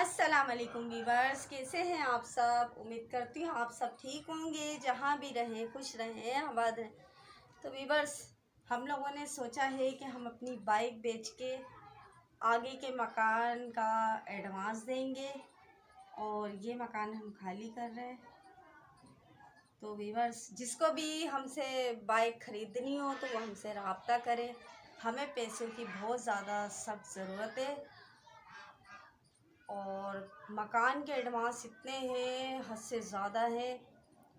अस्सलाम वालेकुम वीवर्स, कैसे हैं आप सब। उम्मीद करती हूँ आप सब ठीक होंगे, जहाँ भी रहें खुश रहें आबाद रहें। तो वीवर्स, हम लोगों ने सोचा है कि हम अपनी बाइक बेच के आगे के मकान का एडवांस देंगे और ये मकान हम खाली कर रहे हैं। तो वीवर्स, जिसको भी हमसे बाइक ख़रीदनी हो तो वो हमसे रब्ता करें। हमें पैसों की बहुत ज़्यादा सख्त ज़रूरत है और मकान के एडवांस इतने हैं, हद से ज़्यादा है।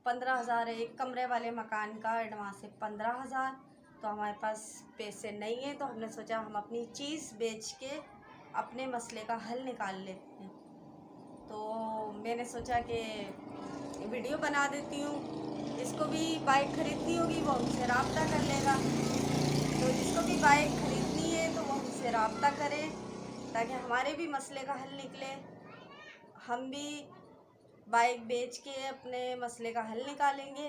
15,000 है, एक कमरे वाले मकान का एडवांस है 15,000। तो हमारे पास पैसे नहीं हैं, तो हमने सोचा हम अपनी चीज़ बेच के अपने मसले का हल निकाल लेते हैं। तो मैंने सोचा कि वीडियो बना देती हूँ, जिसको भी बाइक ख़रीदनी होगी वो हमसे रब्ता कर लेगा। तो जिसको भी बाइक ख़रीदनी है तो वो हमसे रब्ता करे ताकि हमारे भी मसले का हल निकले। हम भी बाइक बेच के अपने मसले का हल निकालेंगे।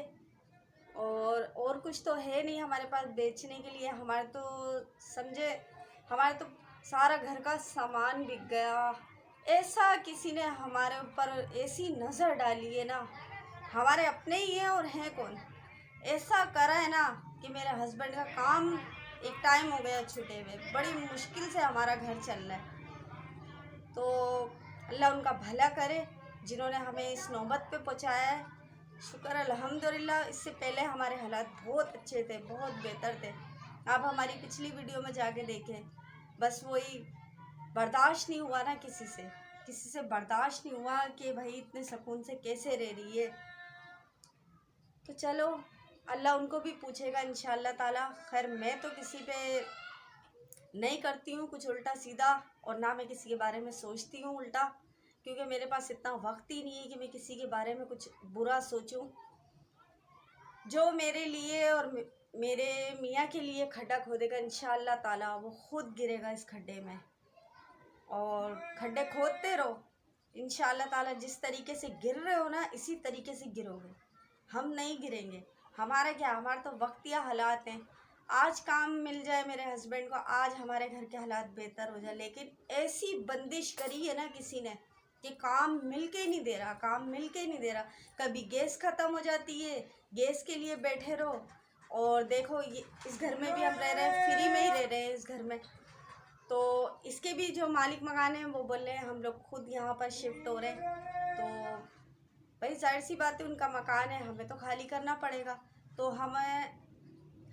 और कुछ तो है नहीं हमारे पास बेचने के लिए। हमारे तो समझे, हमारे तो सारा घर का सामान बिक गया। ऐसा किसी ने हमारे ऊपर ऐसी नज़र डाली है ना, हमारे अपने ही हैं और हैं कौन, ऐसा करा है ना कि मेरे हस्बैंड का काम एक टाइम हो गया छूटे हुए। बड़ी मुश्किल से हमारा घर चल रहा है। तो अल्लाह उनका भला करे जिन्होंने हमें इस नौबत पे पहुंचाया है। शुक्र अल्हम्दुलिल्लाह। इससे पहले हमारे हालात बहुत अच्छे थे, बहुत बेहतर थे। आप हमारी पिछली वीडियो में जाके देखें। बस वही बर्दाश्त नहीं हुआ ना, किसी से बर्दाश्त नहीं हुआ कि भाई इतने सुकून से कैसे रह रही है। तो चलो, अल्लाह उनको भी पूछेगा इंशाअल्लाह ताला। खैर, मैं तो किसी पे नहीं करती हूँ कुछ उल्टा सीधा, और ना मैं किसी के बारे में सोचती हूँ उल्टा, क्योंकि मेरे पास इतना वक्त ही नहीं है कि मैं किसी के बारे में कुछ बुरा सोचूं। जो मेरे लिए और मेरे मियाँ के लिए खड्डा खोदेगा इंशाअल्लाह ताला वो खुद गिरेगा इस खड्डे में। और खड्डे खोदते रहो, इंशाअल्लाह ताला जिस तरीके से गिर रहे हो ना इसी तरीके से गिरोगे। हम नहीं गिरेंगे। हमारा क्या, हमारे तो वक्तिया हालात हैं। आज काम मिल जाए मेरे हस्बैंड को, आज हमारे घर के हालात बेहतर हो जाए, लेकिन ऐसी बंदिश करी है ना किसी ने कि काम मिल के ही नहीं दे रहा, काम मिल के ही नहीं दे रहा। कभी गैस ख़त्म हो जाती है, गैस के लिए बैठे रहो। और देखो, ये इस घर में भी हम रह रहे हैं, फ्री में ही रह रहे हैं इस घर में। तो इसके भी जो मालिक मकान हैं वो बोल रहे हैं हम लोग खुद यहाँ पर शिफ्ट हो रहे हैं। तो भाई जाहिर सी बात है, उनका मकान है, हमें तो खाली करना पड़ेगा। तो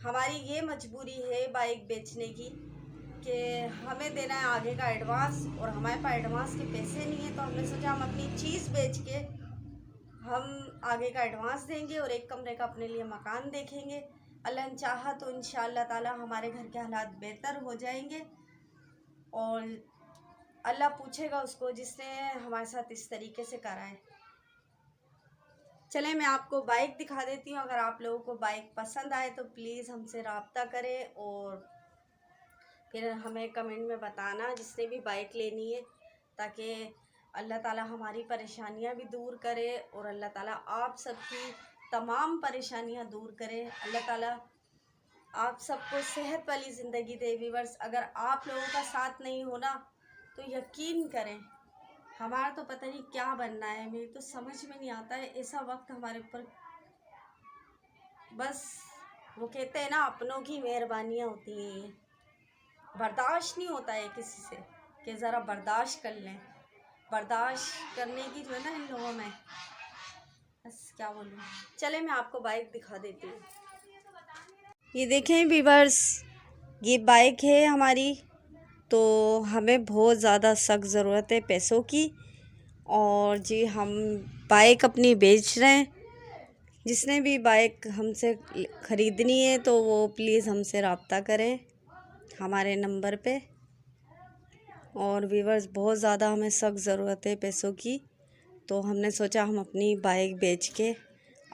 हमारी ये मजबूरी है बाइक बेचने की कि हमें देना है आगे का एडवांस, और हमारे पास एडवांस के पैसे नहीं है। तो हमने सोचा हम अपनी चीज़ बेच के हम आगे का एडवांस देंगे और एक कमरे का अपने लिए मकान देखेंगे। अल्लाह ने चाहा तो इंशाअल्लाह ताला हमारे घर के हालात बेहतर हो जाएंगे और अल्लाह पूछेगा उसको जिसने हमारे साथ इस तरीके से करा है। चलें, मैं आपको बाइक दिखा देती हूँ। अगर आप लोगों को बाइक पसंद आए तो प्लीज़ हमसे रब्ता करें और फिर हमें कमेंट में बताना जिसने भी बाइक लेनी है, ताकि अल्लाह ताला हमारी परेशानियाँ भी दूर करे और अल्लाह ताला आप सबकी तमाम परेशानियाँ दूर करे। अल्लाह ताला आप सबको सेहत वाली ज़िंदगी दे। व्यूअर्स, अगर आप लोगों का साथ नहीं होना तो यकीन करें हमारा तो पता नहीं क्या बनना है। मेरी तो समझ में नहीं आता है, ऐसा वक्त हमारे ऊपर, बस वो कहते हैं ना अपनों की मेहरबानियाँ होती हैं। ये बर्दाश्त नहीं होता है किसी से कि ज़रा बर्दाश्त कर लें। बर्दाश्त करने की जो है ना इन लोगों में, बस क्या बोलूँ। चले, मैं आपको बाइक दिखा देती हूँ। ये देखें व्यूअर्स, ये बाइक है हमारी। तो हमें बहुत ज़्यादा सख्त ज़रूरत है पैसों की, और जी हम बाइक अपनी बेच रहे हैं। जिसने भी बाइक हमसे ख़रीदनी है तो वो प्लीज़ हमसे रब्ता करें हमारे नंबर पे। और व्यूअर्स, बहुत ज़्यादा हमें सख्त ज़रूरत है पैसों की, तो हमने सोचा हम अपनी बाइक बेच के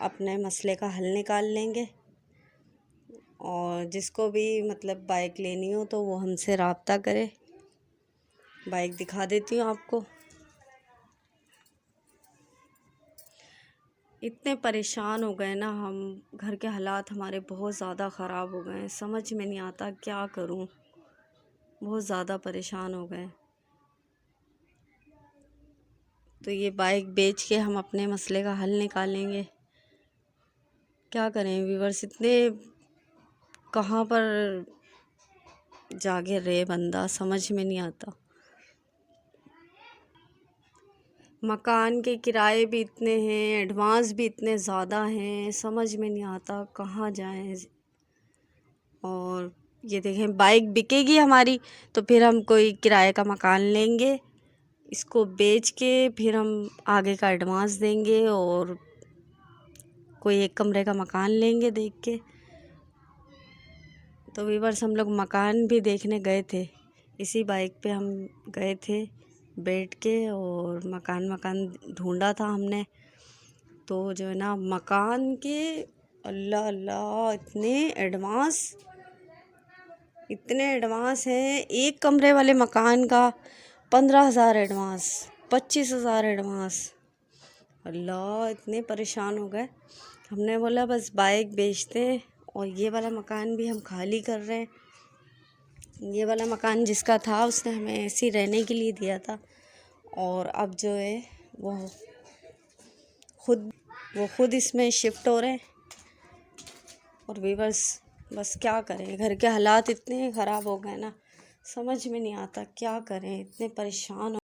अपने मसले का हल निकाल लेंगे। और जिसको भी मतलब बाइक लेनी हो तो वो हमसे रब्ता करे। बाइक दिखा देती हूँ आपको। इतने परेशान हो गए ना हम, घर के हालात हमारे बहुत ज़्यादा ख़राब हो गए हैं, समझ में नहीं आता क्या करूँ। बहुत ज़्यादा परेशान हो गए। तो ये बाइक बेच के हम अपने मसले का हल निकालेंगे। क्या करें व्यूअर्स, इतने कहाँ पर जाके रहे बंदा, समझ में नहीं आता। मकान के किराए भी इतने हैं, एडवांस भी इतने ज़्यादा हैं, समझ में नहीं आता कहाँ जाएं। और ये देखें, बाइक बिकेगी हमारी तो फिर हम कोई किराए का मकान लेंगे, इसको बेच के फिर हम आगे का एडवांस देंगे और कोई एक कमरे का मकान लेंगे देख के। तो व्यूअर्स, हम लोग मकान भी देखने गए थे, इसी बाइक पे हम गए थे बैठ के, और मकान ढूंढा था हमने। तो जो है ना, मकान के अल्लाह अल्लाह इतने एडवांस हैं। एक कमरे वाले मकान का 15,000 एडवांस, 25,000 एडवांस। अल्लाह, इतने परेशान हो गए। हमने बोला बस बाइक बेचते हैं, और ये वाला मकान भी हम खाली कर रहे हैं। ये वाला मकान जिसका था उसने हमें ऐसे ही रहने के लिए दिया था, और अब जो है वो खुद इसमें शिफ्ट हो रहे हैं। और व्यूअर्स, बस क्या करें, घर के हालात इतने ख़राब हो गए ना, समझ में नहीं आता क्या करें, इतने परेशान